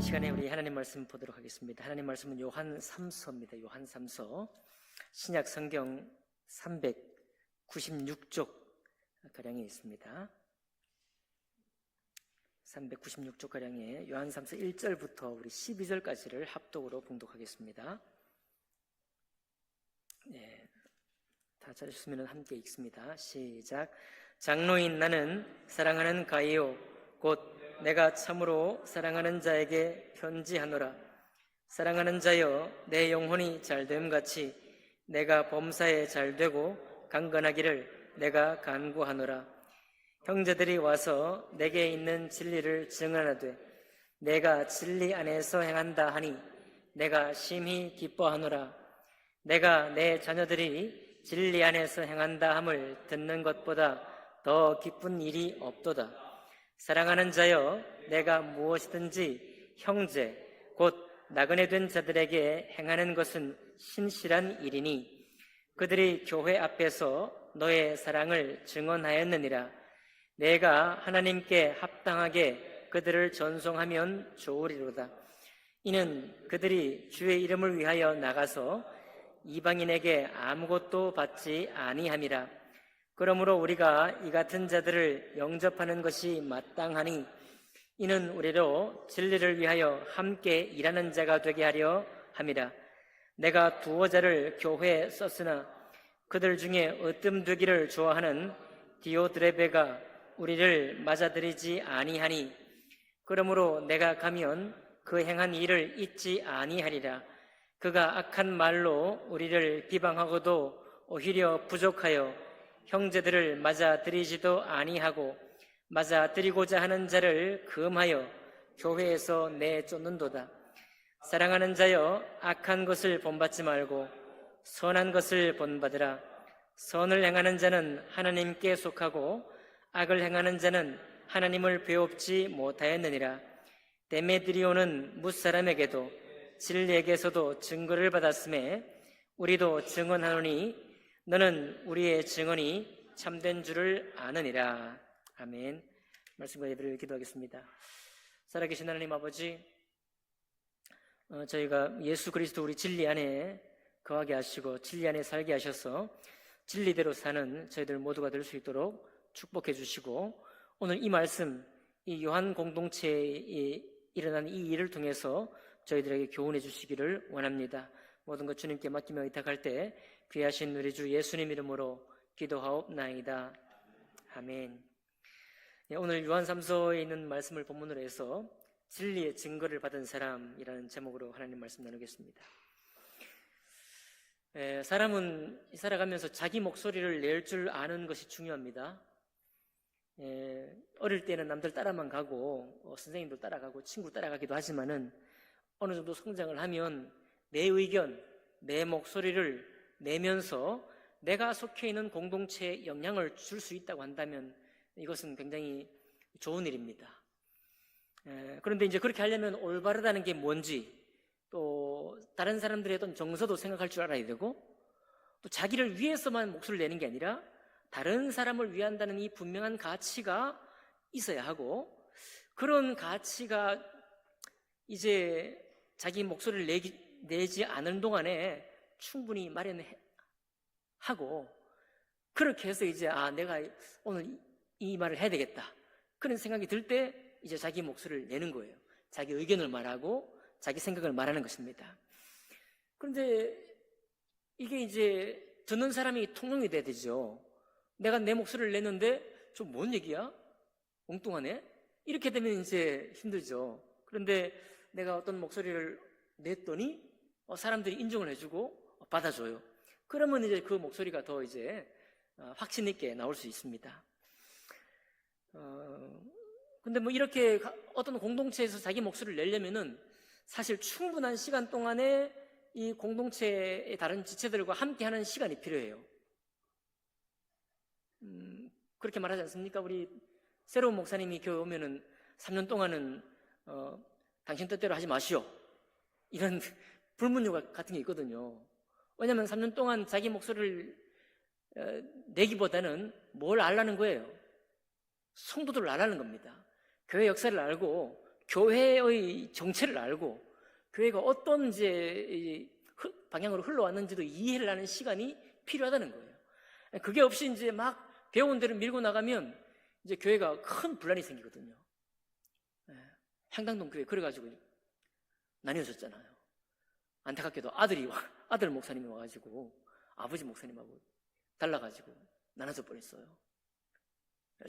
시간에 우리 하나님 말씀 보도록 하겠습니다. 하나님 말씀은 요한 3서입니다. 요한 3서 신약 성경 396쪽 가량에 있습니다. 396쪽 가량에 요한 3서 1절부터 우리 12절까지를 합독으로 봉독하겠습니다. 다 찾으셨으면 함께 읽습니다. 시작. 장로인 나는 사랑하는 가이오 곧 내가 참으로 사랑하는 자에게 편지하노라. 사랑하는 자여, 내 영혼이 잘됨같이 내가 범사에 잘되고 강건하기를 내가 간구하노라. 형제들이 와서 내게 있는 진리를 증언하되 내가 진리 안에서 행한다 하니 내가 심히 기뻐하노라. 내가 내 자녀들이 진리 안에서 행한다 함을 듣는 것보다 더 기쁜 일이 없도다. 사랑하는 자여, 내가 무엇이든지 형제 곧 나그네 된 자들에게 행하는 것은 신실한 일이니 그들이 교회 앞에서 너의 사랑을 증언하였느니라. 내가 하나님께 합당하게 그들을 전송하면 좋으리로다. 이는 그들이 주의 이름을 위하여 나가서 이방인에게 아무것도 받지 아니함이라. 그러므로 우리가 이 같은 자들을 영접하는 것이 마땅하니 이는 우리로 진리를 위하여 함께 일하는 자가 되게 하려 함이라. 내가 두어 자를 교회에 썼으나 그들 중에 으뜸되기를 좋아하는 디오드레베가 우리를 맞아들이지 아니하니 그러므로 내가 가면 그 행한 일을 잊지 아니하리라. 그가 악한 말로 우리를 비방하고도 오히려 부족하여 형제들을 맞아들이지도 아니하고 맞아들이고자 하는 자를 금하여 교회에서 내쫓는도다. 사랑하는 자여, 악한 것을 본받지 말고 선한 것을 본받으라. 선을 행하는 자는 하나님께 속하고 악을 행하는 자는 하나님을 배웁지 못하였느니라. 데메드리오는 뭇사람에게도 진리에게서도 증거를 받았음에 우리도 증언하노니 너는 우리의 증언이 참된 줄을 아느니라. 아멘. 말씀과 예배를 기도하겠습니다. 살아계신 하나님 아버지, 저희가 예수 그리스도 우리 진리 안에 거하게 하시고 진리 안에 살게 하셔서 진리대로 사는 저희들 모두가 될 수 있도록 축복해 주시고 오늘 이 말씀, 이 요한 공동체에 일어난 이 일을 통해서 저희들에게 교훈해 주시기를 원합니다. 모든 것 주님께 맡기며 의탁할 때 귀하신 우리 주 예수님 이름으로 기도하옵나이다. 아멘. 오늘 요한 3서에 있는 말씀을 본문으로 해서 진리의 증거를 받은 사람이라는 제목으로 하나님 말씀 나누겠습니다. 사람은 살아가면서 자기 목소리를 낼 줄 아는 것이 중요합니다. 어릴 때는 남들 따라만 가고 선생님들 따라가고 친구 따라가기도 하지만은 어느 정도 성장을 하면 내 의견, 내 목소리를 내면서 내가 속해 있는 공동체에 영향을 줄 수 있다고 한다면 이것은 굉장히 좋은 일입니다. 그런데 이제 그렇게 하려면 올바르다는 게 뭔지 또 다른 사람들의 어떤 정서도 생각할 줄 알아야 되고 또 자기를 위해서만 목소리를 내는 게 아니라 다른 사람을 위한다는 이 분명한 가치가 있어야 하고 그런 가치가 이제 자기 목소리를 내지 않은 동안에 충분히 마련하고 그렇게 해서 이제 내가 오늘 이 말을 해야 되겠다 그런 생각이 들 때 이제 자기 목소리를 내는 거예요. 자기 의견을 말하고 자기 생각을 말하는 것입니다. 그런데 이게 이제 듣는 사람이 통용이 돼야 되죠. 내가 내 목소리를 내는데 좀 뭔 얘기야? 엉뚱하네? 이렇게 되면 이제 힘들죠. 그런데 내가 어떤 목소리를 냈더니 사람들이 인정을 해주고 받아줘요. 그러면 이제 그 목소리가 더 이제 확신 있게 나올 수 있습니다. 근데 뭐 이렇게 어떤 공동체에서 자기 목소리를 내려면은 사실 충분한 시간 동안에 이 공동체의 다른 지체들과 함께하는 시간이 필요해요. 그렇게 말하지 않습니까? 우리 새로운 목사님이 교회 오면은 3년 동안은 당신 뜻대로 하지 마시오. 이런 불문율 같은 게 있거든요. 왜냐하면 3년 동안 자기 목소리를 내기보다는 뭘 알라는 거예요? 성도들을 알라는 겁니다. 교회 역사를 알고 교회의 정체를 알고 교회가 어떤 이제 방향으로 흘러왔는지도 이해를 하는 시간이 필요하다는 거예요. 그게 없이 이제 막 배운 대로 밀고 나가면 이제 교회가 큰 분란이 생기거든요. 향당동 교회 그래가지고 나뉘어졌잖아요. 안타깝게도 아들 목사님이 와가지고 아버지 목사님하고 달라가지고 나눠져 버렸어요.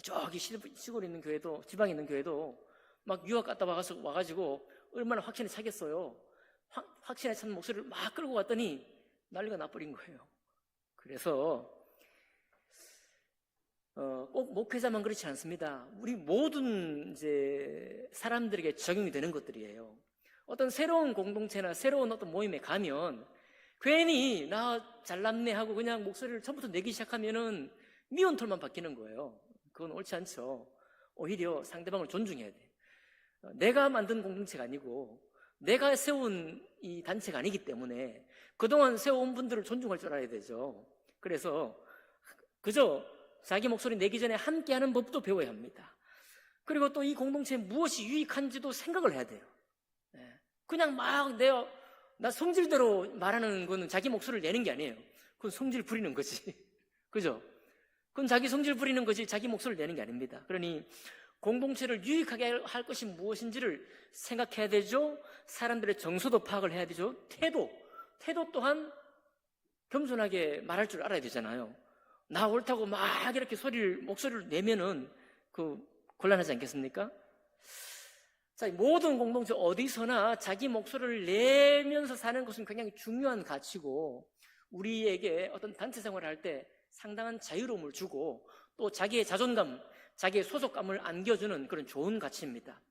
저기 시골에 있는 교회도, 지방에 있는 교회도 막 유학 갔다 와가지고 얼마나 확신에 차겠어요. 확신에 찬 목소리를 막 끌고 갔더니 난리가 나버린 거예요. 그래서 꼭 목회자만 그렇지 않습니다. 우리 모든 이제 사람들에게 적용이 되는 것들이에요. 어떤 새로운 공동체나 새로운 어떤 모임에 가면 괜히 나 잘났네 하고 그냥 목소리를 처음부터 내기 시작하면은 미운 털만 바뀌는 거예요. 그건 옳지 않죠. 오히려 상대방을 존중해야 돼. 내가 만든 공동체가 아니고 내가 세운 이 단체가 아니기 때문에 그동안 세워온 분들을 존중할 줄 알아야 되죠. 그래서 그저 자기 목소리 내기 전에 함께하는 법도 배워야 합니다. 그리고 또 이 공동체에 무엇이 유익한지도 생각을 해야 돼요. 그냥 막 나 성질대로 말하는 거는 자기 목소리를 내는 게 아니에요. 그건 성질 부리는 거지. 그죠? 그건 자기 성질 부리는 거지 자기 목소리를 내는 게 아닙니다. 그러니 공동체를 유익하게 할 것이 무엇인지를 생각해야 되죠. 사람들의 정서도 파악을 해야 되죠. 태도 또한 겸손하게 말할 줄 알아야 되잖아요. 나 옳다고 막 이렇게 목소리를 내면은 곤란하지 않겠습니까? 자, 모든 공동체 어디서나 자기 목소리를 내면서 사는 것은 굉장히 중요한 가치고 우리에게 어떤 단체 생활을 할 때 상당한 자유로움을 주고 또 자기의 자존감, 자기의 소속감을 안겨주는 그런 좋은 가치입니다.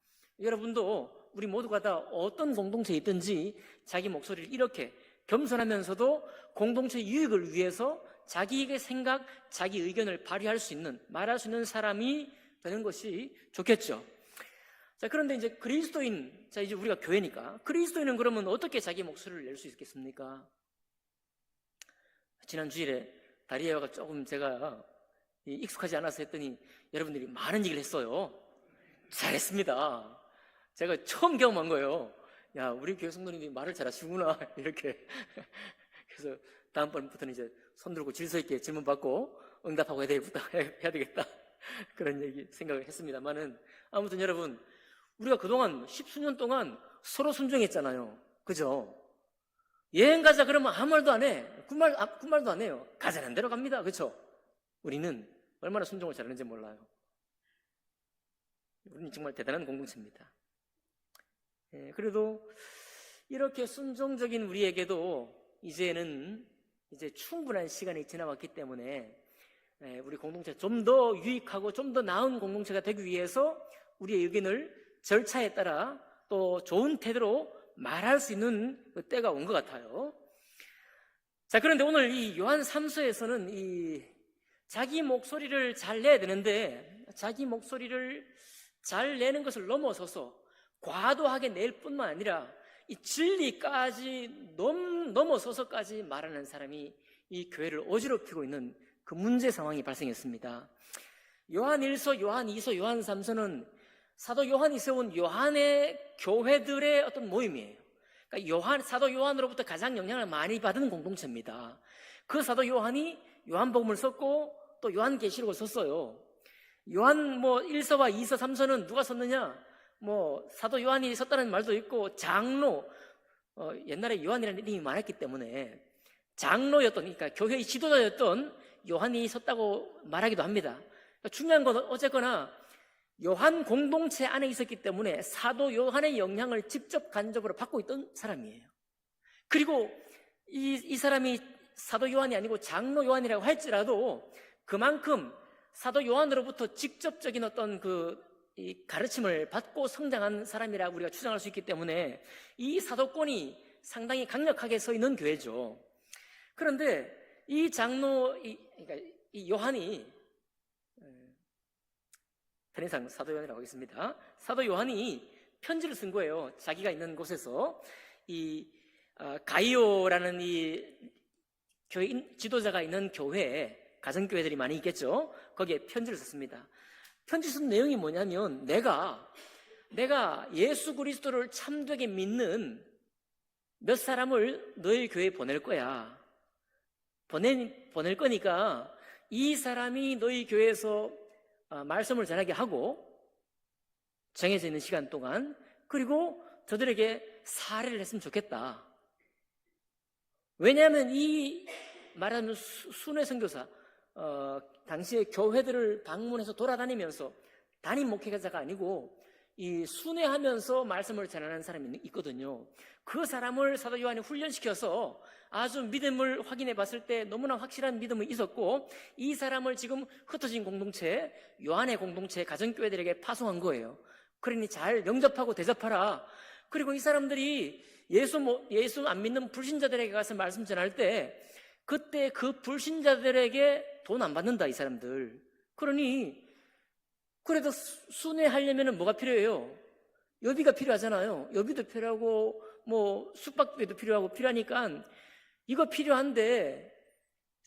여러분도 우리 모두가 다 어떤 공동체에 있든지 자기 목소리를 이렇게 겸손하면서도 공동체 유익을 위해서 자기의 생각, 자기 의견을 발휘할 수 있는, 말할 수 있는 사람이 되는 것이 좋겠죠. 자, 그런데 이제 그리스도인, 이제 우리가 교회니까 그리스도인은 그러면 어떻게 자기 목소리를 낼 수 있겠습니까? 지난 주일에 다리아가 조금 제가 익숙하지 않아서 했더니 여러분들이 많은 얘기를 했어요. 잘했습니다. 제가 처음 경험한 거예요. 야, 우리 교회 성도님들이 말을 잘하시구나 이렇게. 그래서 다음번부터는 이제 손 들고 질서 있게 질문 받고 응답하고 해야 되겠다. 그런 생각을 했습니다만은 아무튼 여러분, 우리가 그동안 10수년 동안 서로 순종했잖아요. 그죠? 여행 가자 그러면 아무 말도 안 해. 굿말도 안 해요. 가자는 대로 갑니다. 그렇죠? 우리는 얼마나 순종을 잘하는지 몰라요. 우리는 정말 대단한 공동체입니다. 그래도 이렇게 순종적인 우리에게도 이제 충분한 시간이 지나왔기 때문에 우리 공동체 좀 더 유익하고 좀 더 나은 공동체가 되기 위해서 우리의 의견을 절차에 따라 또 좋은 태도로 말할 수 있는 때가 온 것 같아요. 자, 그런데 오늘 이 요한 3서에서는 이 자기 목소리를 잘 내야 되는데 자기 목소리를 잘 내는 것을 넘어서서 과도하게 낼 뿐만 아니라 이 진리까지 넘어서서까지 말하는 사람이 이 교회를 어지럽히고 있는 그 문제 상황이 발생했습니다. 요한 1서, 요한 2서, 요한 3서는 사도 요한이 세운 요한의 교회들의 어떤 모임이에요. 그러니까 사도 요한으로부터 가장 영향을 많이 받은 공동체입니다. 그 사도 요한이 요한복음을 썼고 또 요한계시록을 썼어요. 요한 1서와 2서, 3서는 누가 썼느냐? 사도 요한이 썼다는 말도 있고 장로, 옛날에 요한이라는 이름이 많았기 때문에 그러니까 교회의 지도자였던 요한이 썼다고 말하기도 합니다. 그러니까 중요한 건 어쨌거나 요한 공동체 안에 있었기 때문에 사도 요한의 영향을 직접 간접으로 받고 있던 사람이에요. 그리고 이 사람이 사도 요한이 아니고 장로 요한이라고 할지라도 그만큼 사도 요한으로부터 직접적인 어떤 이 가르침을 받고 성장한 사람이라고 우리가 추정할 수 있기 때문에 이 사도권이 상당히 강력하게 서 있는 교회죠. 그런데 이 그러니까 이 요한이 편의상 사도 요한이라고 하겠습니다. 사도 요한이 편지를 쓴 거예요. 자기가 있는 곳에서 가이오라는 이 교회 지도자가 있는 교회에 가정교회들이 많이 있겠죠. 거기에 편지를 썼습니다. 편지 쓴 내용이 뭐냐면 내가 내가 예수 그리스도를 참되게 믿는 몇 사람을 너희 교회에 보낼 거야. 보낼 거니까 이 사람이 너희 교회에서 말씀을 전하게 하고 정해져 있는 시간 동안, 그리고 저들에게 사례를 했으면 좋겠다. 왜냐하면 이 말하는 순회 선교사, 당시에 교회들을 방문해서 돌아다니면서 담임 목회자가 아니고 이 순회하면서 말씀을 전하는 사람이 있거든요. 그 사람을 사도 요한이 훈련시켜서 아주 믿음을 확인해 봤을 때 너무나 확실한 믿음이 있었고, 이 사람을 지금 흩어진 공동체, 요한의 공동체, 가정교회들에게 파송한 거예요. 그러니 잘 영접하고 대접하라. 그리고 이 사람들이 예수 안 믿는 불신자들에게 가서 말씀 전할 때 그때 그 불신자들에게 돈 안 받는다, 이 사람들. 그러니 그래도 순회하려면 뭐가 필요해요? 여비가 필요하잖아요. 여비도 필요하고 뭐 숙박비도 필요하니까 이거 필요한데,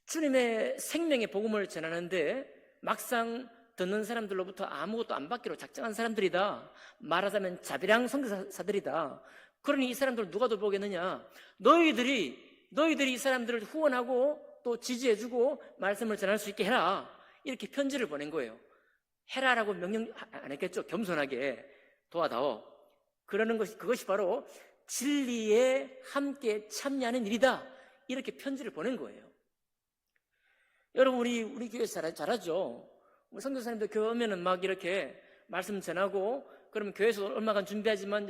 주님의 생명의 복음을 전하는데 막상 듣는 사람들로부터 아무것도 안 받기로 작정한 사람들이다. 말하자면 자비랑 선교사들이다. 그러니 이 사람들을 누가 돌보겠느냐? 너희들이 이 사람들을 후원하고 또 지지해주고 말씀을 전할 수 있게 해라. 이렇게 편지를 보낸 거예요. 해라라고 명령 안 했겠죠. 겸손하게 도와다오. 그것이 바로 진리에 함께 참여하는 일이다. 이렇게 편지를 보낸 거예요. 여러분, 우리 교회에서 잘하죠. 선교사님들 교회 오면은 막 이렇게 말씀 전하고, 그러면 교회에서 얼마간 준비하지만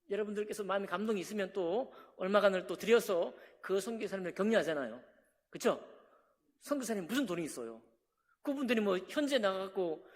여러분들께서 마음에 감동이 있으면 또 얼마간을 또 들여서 그 선교사님들 격려하잖아요. 그렇죠? 선교사님 무슨 돈이 있어요? 그분들이 뭐 현재 나가고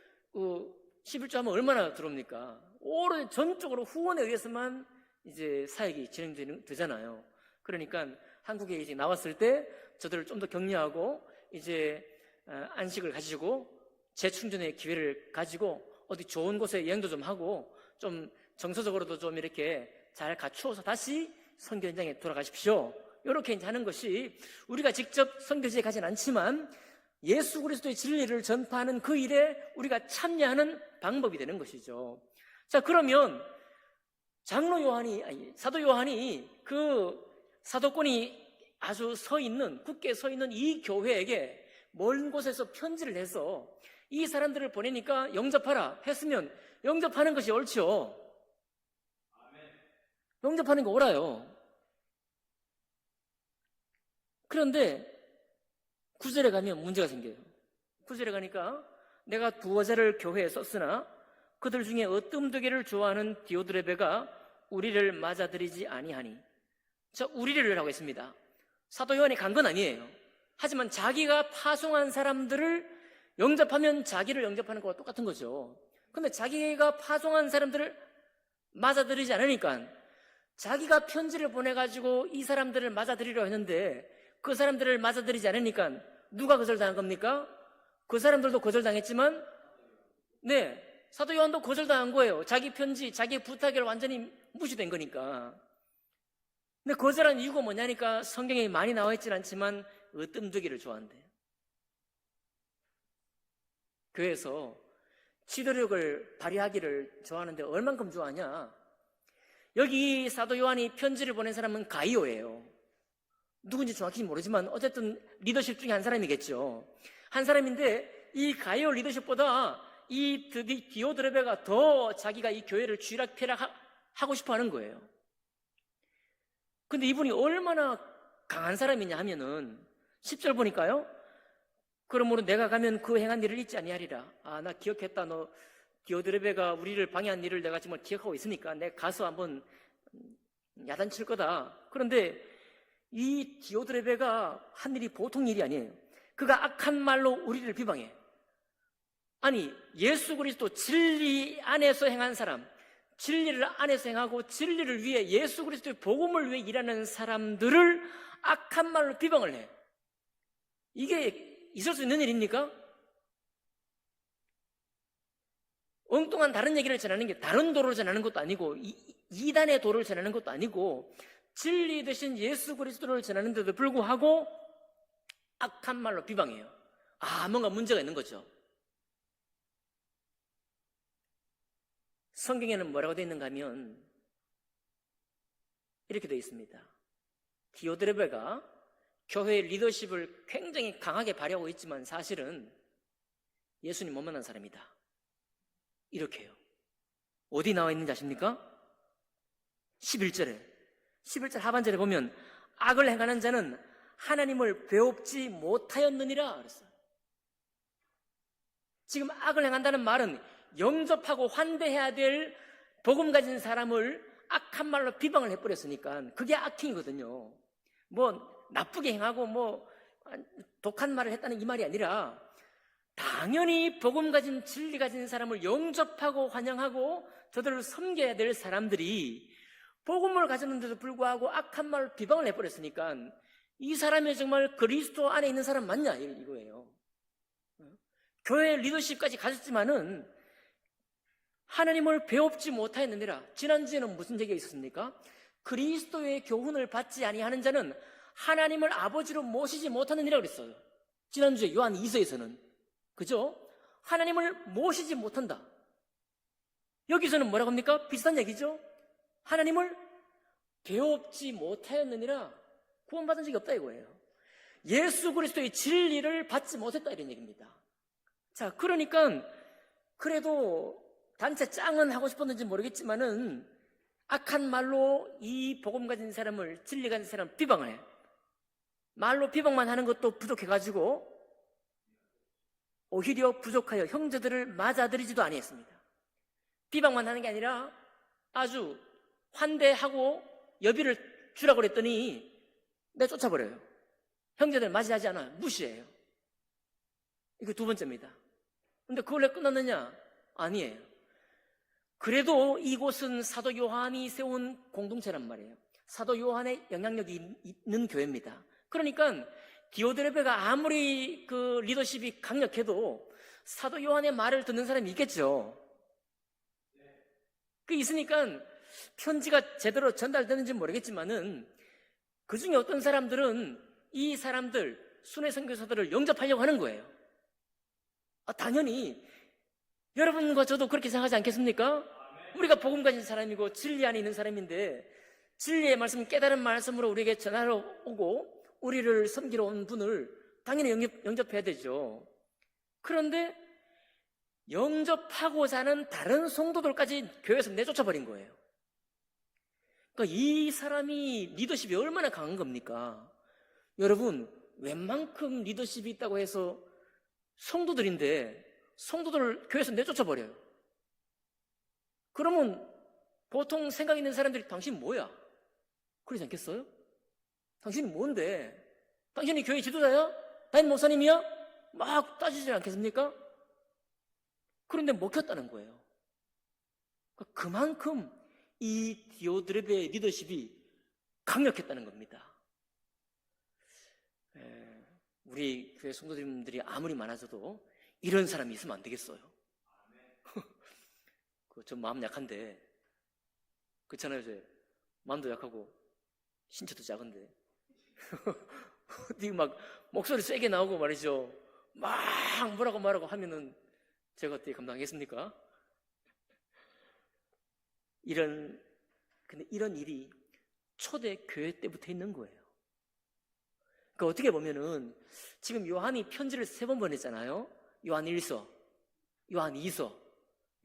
11조 하면 얼마나 들어옵니까? 오로지 전적으로 후원에 의해서만 이제 사역이 진행되잖아요. 그러니까 한국에 이제 나왔을 때 저들을 좀 더 격려하고 이제 안식을 가지고 재충전의 기회를 가지고 어디 좋은 곳에 여행도 좀 하고 좀 정서적으로도 좀 이렇게 잘 갖추어서 다시 선교 현장에 돌아가십시오. 이렇게 이제 하는 것이, 우리가 직접 선교지에 가진 않지만 예수 그리스도의 진리를 전파하는 그 일에 우리가 참여하는 방법이 되는 것이죠. 자, 그러면 사도 요한이 그 사도권이 아주 굳게 서 있는 이 교회에게 먼 곳에서 편지를 해서 이 사람들을 보내니까 영접하라 했으면 영접하는 것이 옳죠. 영접하는 거 옳아요. 그런데 9절에 가면 문제가 생겨요. 9절에 가니까 내가 두어 자를 교회에 썼으나 그들 중에 어뜸되기를 좋아하는 디오드레베가 우리를 맞아들이지 아니하니. 우리를 하고 있습니다. 사도 요한이 간 건 아니에요. 하지만 자기가 파송한 사람들을 영접하면 자기를 영접하는 것과 똑같은 거죠. 근데 자기가 파송한 사람들을 맞아들이지 않으니까, 자기가 편지를 보내가지고 이 사람들을 맞아들이려 했는데 그 사람들을 맞아들이지 않으니까 누가 거절당한 겁니까? 그 사람들도 거절당했지만, 사도 요한도 거절당한 거예요. 자기 편지, 자기 부탁을 완전히 무시된 거니까. 근데 거절한 이유가 뭐냐니까 성경에 많이 나와 있진 않지만 으뜸되기를 좋아한대요. 교회에서 지도력을 발휘하기를 좋아하는데 얼만큼 좋아하냐? 여기 사도 요한이 편지를 보낸 사람은 가이오예요. 누군지 정확히 모르지만 어쨌든 리더십 중에 한 사람이겠죠. 한 사람인데 이 가이오 리더십보다 이 디오드레베가 더 자기가 이 교회를 쥐락펴락하고 싶어 하는 거예요. 근데 이분이 얼마나 강한 사람이냐 하면은 10절 보니까요. 그러므로 내가 가면 그 행한 일을 잊지 아니하리라. 나 기억했다. 너 디오드레베가 우리를 방해한 일을 내가 정말 기억하고 있으니까 내가 가서 한번 야단칠 거다. 그런데 이 디오드레베가 한 일이 보통 일이 아니에요. 그가 악한 말로 우리를 비방해. 아니, 예수 그리스도 진리 안에서 행한 사람, 진리를 안에서 행하고 진리를 위해 예수 그리스도의 복음을 위해 일하는 사람들을 악한 말로 비방을 해. 이게 있을 수 있는 일입니까? 엉뚱한 다른 얘기를 전하는 게 다른 도를 전하는 것도 아니고 이단의 도를 전하는 것도 아니고 진리 대신 예수 그리스도를 전하는데도 불구하고 악한 말로 비방해요. 뭔가 문제가 있는 거죠. 성경에는 뭐라고 되어 있는가 하면 이렇게 되어 있습니다. 디오드레베가 교회의 리더십을 굉장히 강하게 발휘하고 있지만 사실은 예수님 못 만난 사람이다. 이렇게요. 어디 나와 있는지 아십니까? 11절 하반절에 보면 악을 행하는 자는 하나님을 배웁지 못하였느니라 그랬어요. 지금 악을 행한다는 말은 영접하고 환대해야 될 복음 가진 사람을 악한 말로 비방을 해버렸으니까 그게 악행이거든요. 뭐 나쁘게 행하고 뭐 독한 말을 했다는 이 말이 아니라 당연히 복음 가진 진리 가진 사람을 영접하고 환영하고 저들을 섬겨야 될 사람들이 복음을 가졌는데도 불구하고 악한 말로 비방을 해버렸으니까 이 사람이 정말 그리스도 안에 있는 사람 맞냐 이거예요. 교회 리더십까지 가졌지만은 하나님을 배웁지 못하였느니라. 지난주에는 무슨 얘기가 있었습니까? 그리스도의 교훈을 받지 아니하는 자는 하나님을 아버지로 모시지 못하느니라 그랬어요. 지난주에 요한 2서에서는 그죠? 하나님을 모시지 못한다. 여기서는 뭐라고 합니까? 비슷한 얘기죠. 하나님을 배웁지 못하였느니라. 구원받은 적이 없다 이거예요. 예수 그리스도의 진리를 받지 못했다 이런 얘기입니다. 자, 그러니까 그래도 단체 짱은 하고 싶었는지 모르겠지만은 악한 말로 이 복음 가진 사람을, 진리 가진 사람을 비방을 해요. 말로 비방만 하는 것도 부족해가지고 오히려 부족하여 형제들을 맞아들이지도 아니했습니다. 비방만 하는 게 아니라 아주 환대하고 여비를 주라고 그랬더니 내쫓아버려요. 형제들 맞이하지 않아요. 무시해요. 이게 두 번째입니다. 근데 그걸로 끝났느냐? 아니에요. 그래도 이곳은 사도 요한이 세운 공동체란 말이에요. 사도 요한의 영향력이 있는 교회입니다. 그러니까 디오드레베가 아무리 그 리더십이 강력해도 사도 요한의 말을 듣는 사람이 있겠죠. 그 있으니까 편지가 제대로 전달되는지 모르겠지만은 그 중에 어떤 사람들은 이 사람들 순회 선교사들을 영접하려고 하는 거예요. 당연히 여러분과 저도 그렇게 생각하지 않겠습니까? 우리가 복음 가진 사람이고 진리 안에 있는 사람인데 진리의 말씀, 깨달은 말씀으로 우리에게 전하러 오고 우리를 섬기러 온 분을 당연히 영접해야 되죠. 그런데 영접하고자 하는 다른 성도들까지 교회에서 내쫓아버린 거예요. 그러니까 이 사람이 리더십이 얼마나 강한 겁니까? 여러분, 웬만큼 리더십이 있다고 해서 성도들인데 성도들을 교회에서 내쫓아버려요. 그러면 보통 생각 있는 사람들이 당신 뭐야? 그러지 않겠어요? 당신이 뭔데? 당신이 교회 지도자야? 담임 목사님이야? 막 따지지 않겠습니까? 그런데 먹혔다는 거예요. 그만큼 이 디오드레베의 리더십이 강력했다는 겁니다. 우리 교회 성도님들이 아무리 많아져도 이런 사람이 있으면 안 되겠어요. 전 마음 약한데 그렇잖아요. 제 마음도 약하고 신체도 작은데 어디 막 목소리 세게 나오고 말이죠. 막 뭐라고 말하고 하면은 제가 어떻게 감당하겠습니까? 근데 이런 일이 초대 교회 때부터 있는 거예요. 그러니까 어떻게 보면은 지금 요한이 편지를 3번 보냈잖아요. 요한 1서, 요한 2서,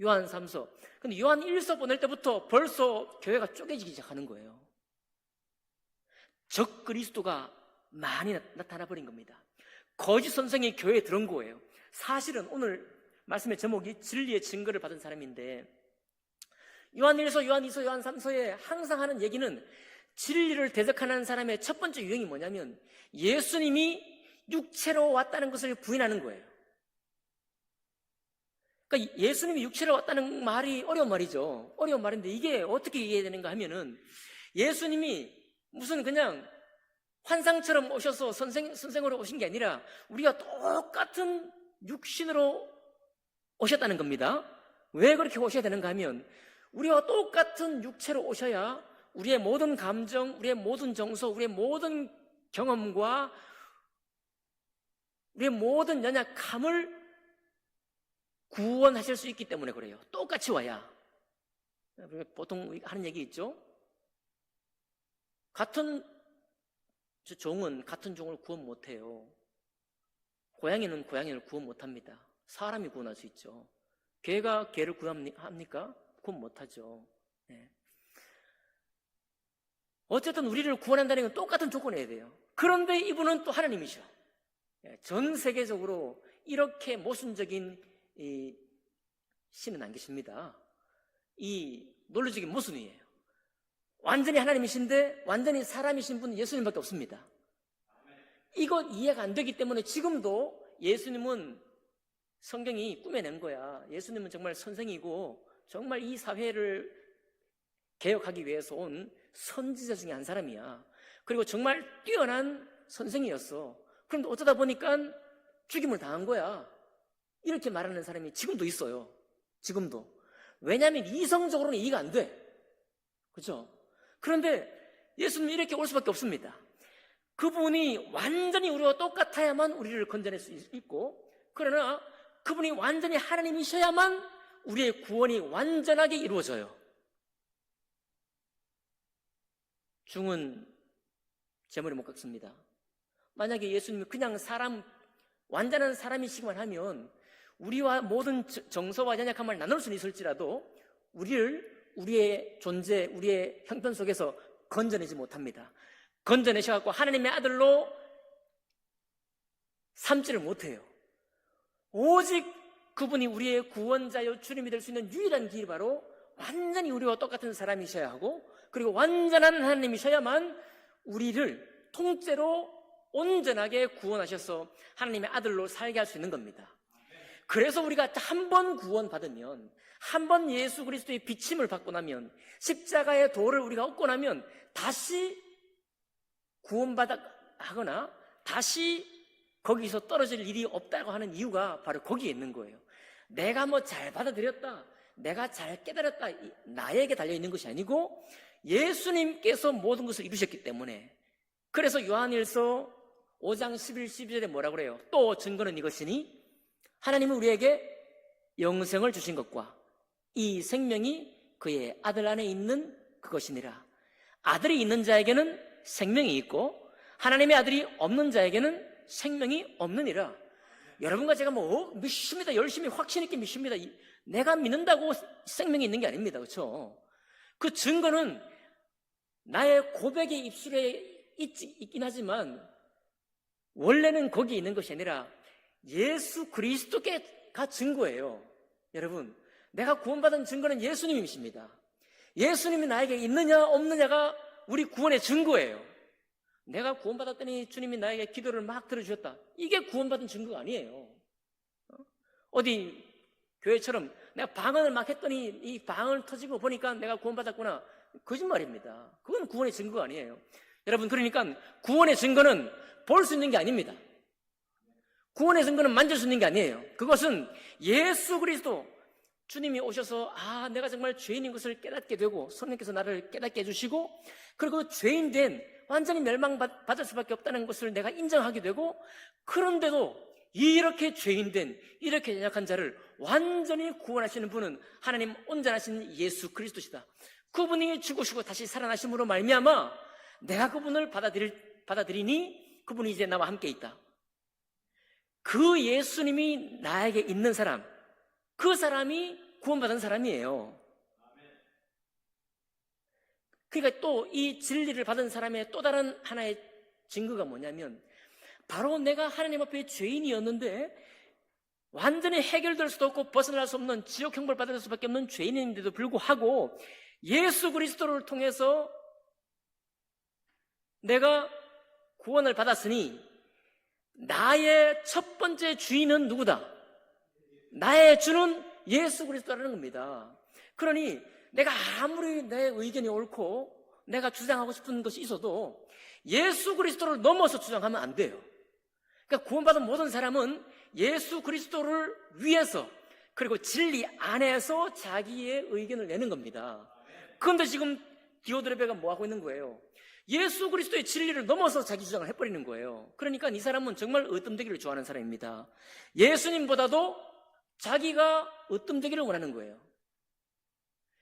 요한 3서. 근데 요한 1서 보낼 때부터 벌써 교회가 쪼개지기 시작하는 거예요. 적 그리스도가 많이 나타나 버린 겁니다. 거짓 선생이 교회에 들어온 거예요. 사실은 오늘 말씀의 제목이 진리의 증거를 받은 사람인데 요한 1서, 요한 2서, 요한 3서에 항상 하는 얘기는 진리를 대적하는 사람의 첫 번째 유형이 뭐냐면 예수님이 육체로 왔다는 것을 부인하는 거예요. 그러니까 예수님이 육체로 왔다는 말이 어려운 말이죠. 어려운 말인데 이게 어떻게 이해해야 되는가 하면은 예수님이 무슨 그냥 환상처럼 오셔서 선생으로 오신 게 아니라 우리가 똑같은 육신으로 오셨다는 겁니다. 왜 그렇게 오셔야 되는가 하면 우리와 똑같은 육체로 오셔야 우리의 모든 감정, 우리의 모든 정서, 우리의 모든 경험과 우리의 모든 연약함을 구원하실 수 있기 때문에 그래요. 똑같이 와야. 보통 하는 얘기 있죠. 같은 종은 같은 종을 구원 못해요. 고양이는 고양이를 구원 못합니다. 사람이 구원할 수 있죠. 개가 개를 구원합니까? 구원 못하죠. 네. 어쨌든 우리를 구원한다는 건 똑같은 조건이어야 돼요. 그런데 이분은 또 하나님이셔. 전 세계적으로 이렇게 모순적인 신은 안 계십니다. 이 논리적인 모순이에요. 완전히 하나님이신데 완전히 사람이신 분은 예수님밖에 없습니다. 이거 이해가 안 되기 때문에 지금도 예수님은 성경이 꾸며낸 거야. 예수님은 정말 선생이고 정말 이 사회를 개혁하기 위해서 온 선지자 중에 한 사람이야. 그리고 정말 뛰어난 선생이었어. 그런데 어쩌다 보니까 죽임을 당한 거야. 이렇게 말하는 사람이 지금도 있어요. 지금도. 왜냐하면 이성적으로는 이해가 안 돼. 그렇죠? 그런데 예수님이 이렇게 올 수밖에 없습니다. 그분이 완전히 우리와 똑같아야만 우리를 건져낼 수 있고, 그러나 그분이 완전히 하나님이셔야만 우리의 구원이 완전하게 이루어져요. 중은 제 머리 못 깎습니다. 만약에 예수님이 그냥 완전한 사람이시기만 하면 우리와 모든 정서와 연약함을 나눌 수는 있을지라도 우리의 존재, 우리의 형편 속에서 건져내지 못합니다. 건져내셔갖고 하나님의 아들로 삼지를 못해요. 오직 그분이 우리의 구원자요 주님이 될 수 있는 유일한 길이 바로 완전히 우리와 똑같은 사람이셔야 하고, 그리고 완전한 하나님이셔야만 우리를 통째로 온전하게 구원하셔서 하나님의 아들로 살게 할 수 있는 겁니다. 그래서 우리가 한 번 구원받으면, 한 번 예수 그리스도의 비침을 받고 나면, 십자가의 도를 우리가 얻고 나면 다시 구원하거나 다시 거기서 떨어질 일이 없다고 하는 이유가 바로 거기에 있는 거예요. 내가 잘 받아들였다, 내가 잘 깨달았다, 나에게 달려있는 것이 아니고 예수님께서 모든 것을 이루셨기 때문에. 그래서 요한일서 5장 11, 12절에 뭐라고 그래요? 또 증거는 이것이니 하나님은 우리에게 영생을 주신 것과 이 생명이 그의 아들 안에 있는 그것이니라. 아들이 있는 자에게는 생명이 있고 하나님의 아들이 없는 자에게는 생명이 없느니라. 여러분과 제가 믿습니다, 열심히 확신 있게 믿습니다, 내가 믿는다고 생명이 있는 게 아닙니다. 그렇죠? 그 증거는 나의 고백의 입술에 있긴 하지만 원래는 거기에 있는 것이 아니라 예수 그리스도가 증거예요. 여러분, 내가 구원받은 증거는 예수님이십니다. 예수님이 나에게 있느냐 없느냐가 우리 구원의 증거예요. 내가 구원받았더니 주님이 나에게 기도를 막 들어주셨다, 이게 구원받은 증거가 아니에요. 어디 교회처럼 내가 방언을 막 했더니 이 방언을 터지고 보니까 내가 구원받았구나, 거짓말입니다. 그건 구원의 증거가 아니에요. 여러분, 그러니까 구원의 증거는 볼 수 있는 게 아닙니다. 구원의 증거는 만질 수 있는 게 아니에요. 그것은 예수 그리스도, 주님이 오셔서 내가 정말 죄인인 것을 깨닫게 되고 성령께서 나를 깨닫게 해주시고, 그리고 죄인된 완전히 멸망받을 수밖에 없다는 것을 내가 인정하게 되고, 그런데도 이렇게 죄인된, 이렇게 연약한 자를 완전히 구원하시는 분은 하나님 온전하신 예수 그리스도시다. 그분이 죽으시고 다시 살아나심으로 말미암아 내가 그분을 받아들이니 그분이 이제 나와 함께 있다. 그 예수님이 나에게 있는 사람, 그 사람이 구원받은 사람이에요. 그러니까 또 이 진리를 받은 사람의 또 다른 하나의 증거가 뭐냐면, 바로 내가 하나님 앞에 죄인이었는데 완전히 해결될 수도 없고 벗어날 수 없는 지옥 형벌 받을 수밖에 없는 죄인인데도 불구하고 예수 그리스도를 통해서 내가 구원을 받았으니 나의 첫 번째 주인은 누구다? 나의 주는 예수 그리스도라는 겁니다. 그러니 내가 아무리 내 의견이 옳고 내가 주장하고 싶은 것이 있어도 예수 그리스도를 넘어서 주장하면 안 돼요. 그러니까 구원받은 모든 사람은 예수 그리스도를 위해서, 그리고 진리 안에서 자기의 의견을 내는 겁니다. 그런데 지금 디오드레베가 뭐 하고 있는 거예요? 예수 그리스도의 진리를 넘어서 자기 주장을 해버리는 거예요. 그러니까 이 사람은 정말 으뜸되기를 좋아하는 사람입니다. 예수님보다도 자기가 으뜸되기를 원하는 거예요.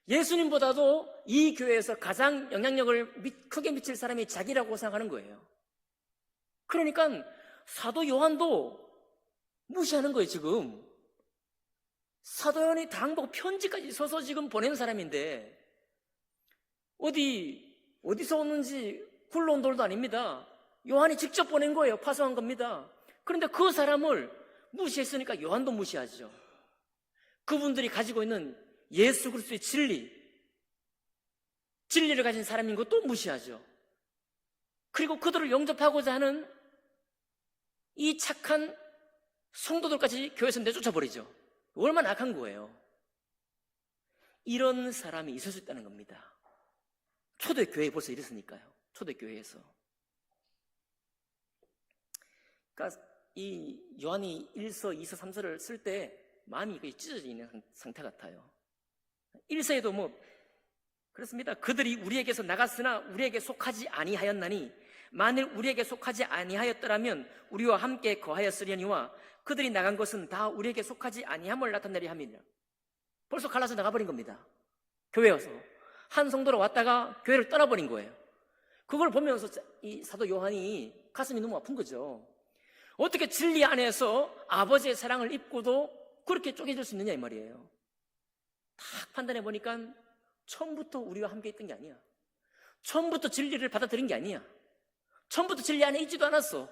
예수님보다도 이 교회에서 가장 영향력을 크게 미칠 사람이 자기라고 생각하는 거예요. 그러니까 사도 요한도 무시하는 거예요, 지금. 사도 요한이 당복 편지까지 써서 지금 보낸 사람인데, 어디서 오는지 굴러온 돌도 아닙니다. 요한이 직접 보낸 거예요. 파송한 겁니다. 그런데 그 사람을 무시했으니까 요한도 무시하죠. 그분들이 가지고 있는 예수 그리스도의 진리를 가진 사람인 것도 무시하죠. 그리고 그들을 영접하고자 하는 이 착한 성도들까지 교회에서 내쫓아버리죠. 얼마나 악한 거예요. 이런 사람이 있을 수 있다는 겁니다. 초대교회에 벌써 이랬으니까요. 초대교회에서. 그러니까 이 요한이 1서, 2서, 3서를 쓸 때 마음이 거의 찢어져 있는 상태 같아요. 1서에도 그렇습니다. 그들이 우리에게서 나갔으나 우리에게 속하지 아니하였나니 만일 우리에게 속하지 아니하였더라면 우리와 함께 거하였으려니와 그들이 나간 것은 다 우리에게 속하지 아니함을 나타내려 함이니라. 벌써 갈라서 나가버린 겁니다. 교회에 와서 한 성도로 왔다가 교회를 떠나버린 거예요. 그걸 보면서 이 사도 요한이 가슴이 너무 아픈 거죠. 어떻게 진리 안에서 아버지의 사랑을 입고도 그렇게 쪼개질 수 있느냐 이 말이에요. 딱 판단해 보니까 처음부터 우리와 함께 있던 게 아니야. 처음부터 진리를 받아들인 게 아니야. 처음부터 진리 안에 있지도 않았어.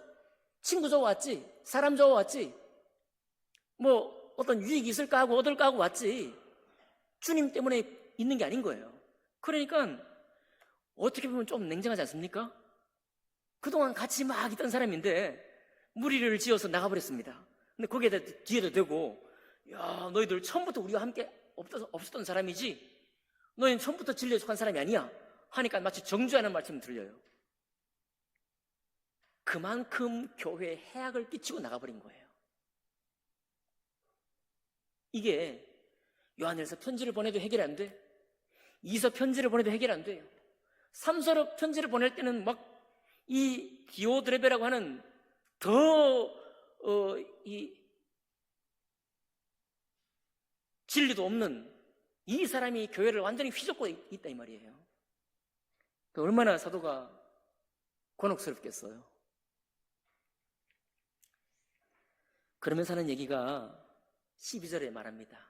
친구 좋아왔지, 사람 좋아왔지, 어떤 유익이 있을까 하고 얻을까 하고 왔지, 주님 때문에 있는 게 아닌 거예요. 그러니까 어떻게 보면 좀 냉정하지 않습니까? 그동안 같이 막 있던 사람인데 무리를 지어서 나가버렸습니다. 근데 거기에 뒤에도 대고, 야, 너희들 처음부터 우리와 함께 없었던 사람이지, 너희는 처음부터 진리에 속한 사람이 아니야 하니까 마치 정죄하는 말씀이 들려요. 그만큼 교회에 해악을 끼치고 나가버린 거예요. 이게 요한일서 편지를 보내도 해결 안 돼. 2서 편지를 보내도 해결 안 돼요. 3서로 편지를 보낼 때는 이 디오드레베라고 하는 이 진리도 없는 이 사람이 교회를 완전히 휘젓고 있다 이 말이에요. 얼마나 사도가 곤혹스럽겠어요. 그러면서 하는 얘기가 12절에 말합니다.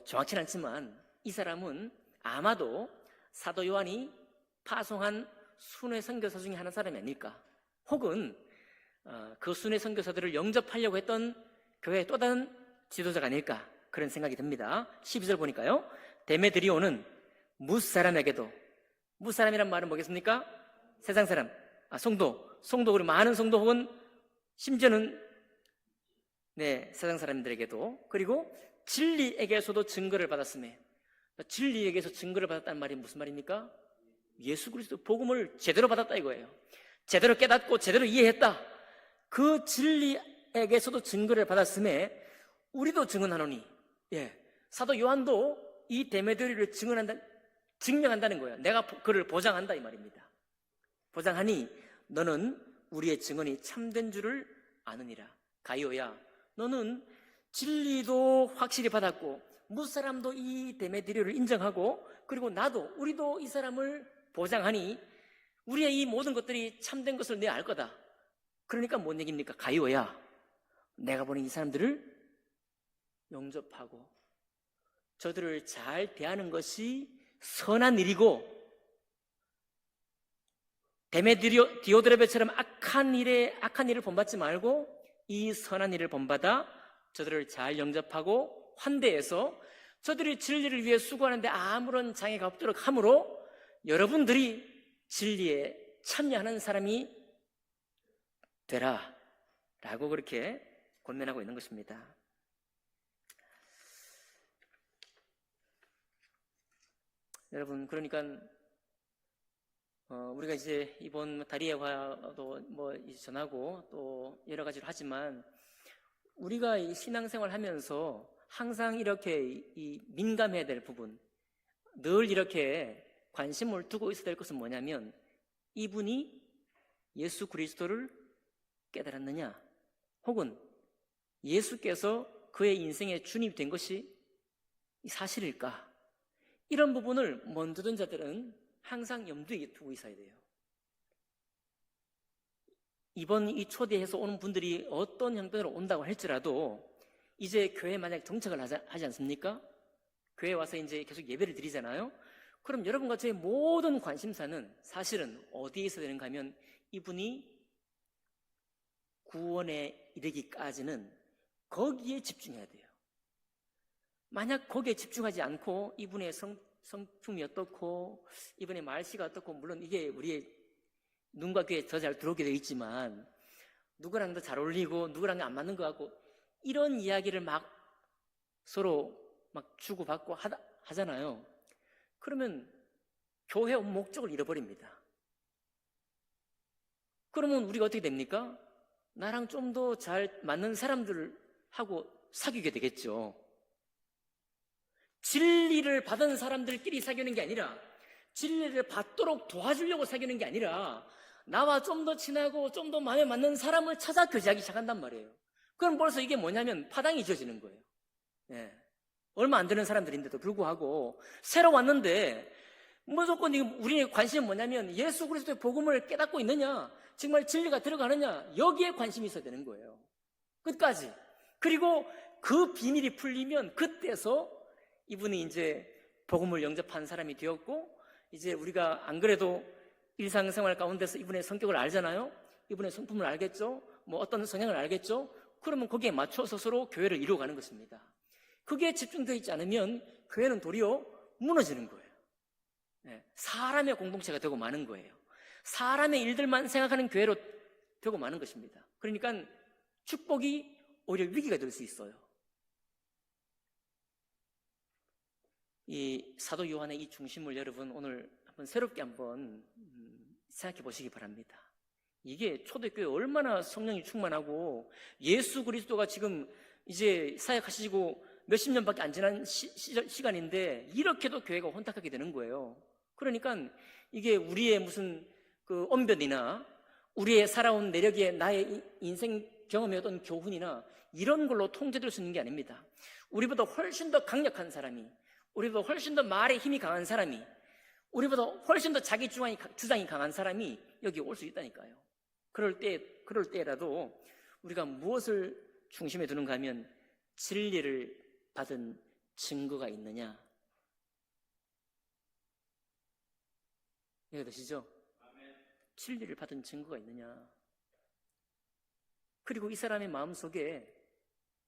정확치는 않지만 이 사람은 아마도 사도 요한이 파송한 순회 선교사 중에 한 사람이 아닐까, 혹은 그 순회 선교사들을 영접하려고 했던 교회의 또 다른 지도자가 아닐까, 그런 생각이 듭니다. 12절 보니까요, 데메드리오는 무사람에게도, 무사람이란 말은 뭐겠습니까? 세상 사람, 성도, 그리고 많은 성도 혹은 심지어는 세상 사람들에게도, 그리고 진리에게서도 증거를 받았음에, 진리에게서 증거를 받았다는 말이 무슨 말입니까? 예수 그리스도 복음을 제대로 받았다 이거예요. 제대로 깨닫고 제대로 이해했다. 그 진리에게서도 증거를 받았음에 우리도 증언하노니, 사도 요한도 이 데메드리오를 증명한다는 거예요. 내가 그를 보장한다 이 말입니다. 보장하니 너는 우리의 증언이 참된 줄을 아느니라. 가이오야, 너는 진리도 확실히 받았고 무사람도 이 데메드리오를 인정하고, 그리고 우리도 이 사람을 보장하니 우리의 이 모든 것들이 참된 것을 내가 알 거다. 그러니까 뭔 얘기입니까? 가이오야, 내가 보는 이 사람들을 영접하고 저들을 잘 대하는 것이 선한 일이고, 디오드레베처럼 악한 일을 본받지 말고 이 선한 일을 본받아 저들을 잘 영접하고 환대해서 저들이 진리를 위해 수고하는데 아무런 장애가 없도록 함으로 여러분들이 진리에 참여하는 사람이 되라 라고 그렇게 권면하고 있는 것입니다. 여러분, 그러니까 우리가 이제 이번 다리의 화도 전하고 또 여러 가지를 하지만, 우리가 이 신앙생활 하면서 항상 이렇게 이 민감해야 될 부분, 늘 이렇게 관심을 두고 있어야 될 것은 뭐냐면, 이분이 예수 그리스도를 깨달았느냐, 혹은 예수께서 그의 인생의 주님이 된 것이 사실일까? 이런 부분을 먼저 든 자들은 항상 염두에 두고 있어야 돼요. 이번 이 초대해서 오는 분들이 어떤 형편으로 온다고 할지라도 이제 교회에 만약 정착을 하지 않습니까? 교회에 와서 이제 계속 예배를 드리잖아요. 그럼 여러분과 저의 모든 관심사는 사실은 어디에 있어야 되는가 하면 이분이 구원에 이르기까지는 거기에 집중해야 돼요. 만약 거기에 집중하지 않고 이분의 성품이 어떻고 이분의 말씨가 어떻고, 물론 이게 우리의 눈과 귀에 더 잘 들어오게 되어 있지만 누구랑 더 잘 어울리고 누구랑 안 맞는 것 같고 이런 이야기를 막 서로 막 주고받고 하잖아요. 그러면 교회 온 목적을 잃어버립니다. 그러면 우리가 어떻게 됩니까? 나랑 좀 더 잘 맞는 사람들하고 사귀게 되겠죠. 진리를 받은 사람들끼리 사귀는 게 아니라, 진리를 받도록 도와주려고 사귀는 게 아니라 나와 좀 더 친하고 좀 더 마음에 맞는 사람을 찾아 교제하기 시작한단 말이에요. 그럼 벌써 이게 뭐냐면 파당이 지어지는 거예요. 예. 얼마 안 되는 사람들인데도 불구하고 새로 왔는데 무조건 우리의 관심은 뭐냐면 예수 그리스도의 복음을 깨닫고 있느냐, 정말 진리가 들어가느냐, 여기에 관심이 있어야 되는 거예요. 끝까지. 그리고 그 비밀이 풀리면 그때서 이분이 이제 복음을 영접한 사람이 되었고, 이제 우리가 안 그래도 일상생활 가운데서 이분의 성격을 알잖아요. 이분의 성품을 알겠죠. 뭐 어떤 성향을 알겠죠. 그러면 거기에 맞춰서 서로 교회를 이루어가는 것입니다. 그게 집중되어 있지 않으면 교회는 도리어 무너지는 거예요. 사람의 공동체가 되고 마는 거예요. 사람의 일들만 생각하는 교회로 되고 마는 것입니다. 그러니까 축복이 오히려 위기가 될 수 있어요. 이 사도 요한의 이 중심을 여러분 오늘 새롭게 한번 생각해 보시기 바랍니다. 이게 초대교회 얼마나 성령이 충만하고 예수 그리스도가 지금 이제 사역하시고 몇십 년밖에 안 지난 시간인데 이렇게도 교회가 혼탁하게 되는 거예요. 그러니까 이게 우리의 무슨 그 언변이나 우리의 살아온 내력의 나의 인생 경험의 어떤 교훈이나 이런 걸로 통제될 수 있는 게 아닙니다. 우리보다 훨씬 더 강력한 사람이, 우리보다 훨씬 더 말에 힘이 강한 사람이, 우리보다 훨씬 더 자기 주장이 강한 사람이 여기 올 수 있다니까요. 그럴 때라도 우리가 무엇을 중심에 두는가 하면 진리를 받은 증거가 있느냐. 이해되시죠? 진리를 받은 증거가 있느냐. 그리고 이 사람의 마음속에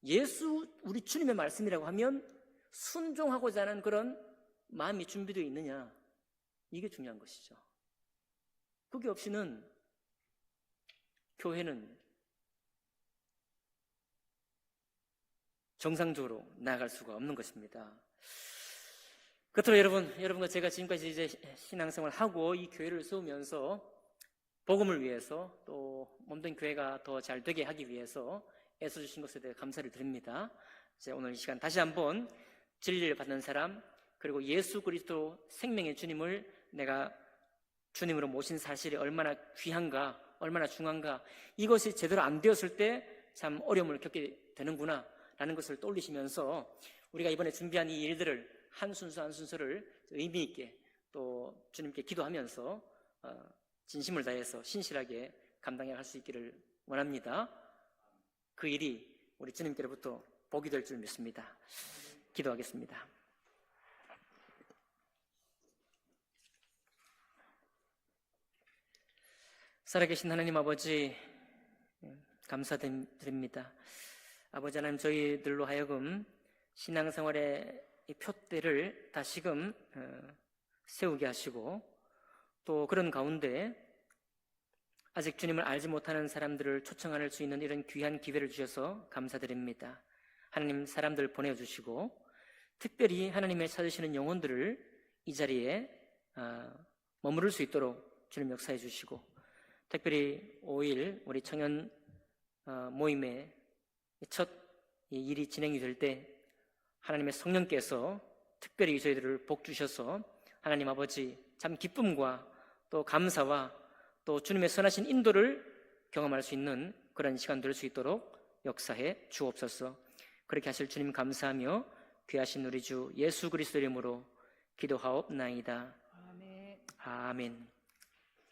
예수 우리 주님의 말씀이라고 하면 순종하고자 하는 그런 마음이 준비되어 있느냐. 이게 중요한 것이죠. 그게 없이는 교회는 정상적으로 나아갈 수가 없는 것입니다. 끝으로 여러분과 제가 지금까지 이제 신앙생활을 하고 이 교회를 세우면서 복음을 위해서 또 몸된 교회가 더 잘 되게 하기 위해서 애써주신 것에 대해 감사를 드립니다. 이제 오늘 이 시간 다시 한번 진리를 받는 사람, 그리고 예수 그리스도 생명의 주님을 내가 주님으로 모신 사실이 얼마나 귀한가, 얼마나 중요한가, 이것이 제대로 안 되었을 때 참 어려움을 겪게 되는구나 라는 것을 떠올리시면서 우리가 이번에 준비한 이 일들을 한 순서 한 순서를 의미 있게 또 주님께 기도하면서 진심을 다해서 신실하게 감당해 갈 수 있기를 원합니다. 그 일이 우리 주님께로부터 복이 될 줄 믿습니다. 기도하겠습니다. 살아계신 하나님 아버지, 감사드립니다. 아버지 하나님, 저희들로 하여금 신앙생활의 이 표대를 다시금 세우게 하시고, 또 그런 가운데 아직 주님을 알지 못하는 사람들을 초청할 수 있는 이런 귀한 기회를 주셔서 감사드립니다. 하나님, 사람들 보내주시고 특별히 하나님의 찾으시는 영혼들을 이 자리에 머무를 수 있도록 주님 역사해 주시고, 특별히 5일 우리 청년 모임의 첫 일이 진행이 될 때 하나님의 성령께서 특별히 저희들을 복 주셔서 하나님 아버지 참 기쁨과 또 감사와 또 주님의 선하신 인도를 경험할 수 있는 그런 시간 될 수 있도록 역사해 주옵소서. 그렇게 하실 주님 감사하며 귀하신 우리 주 예수 그리스도 이름으로 기도하옵나이다. 아멘. 아멘.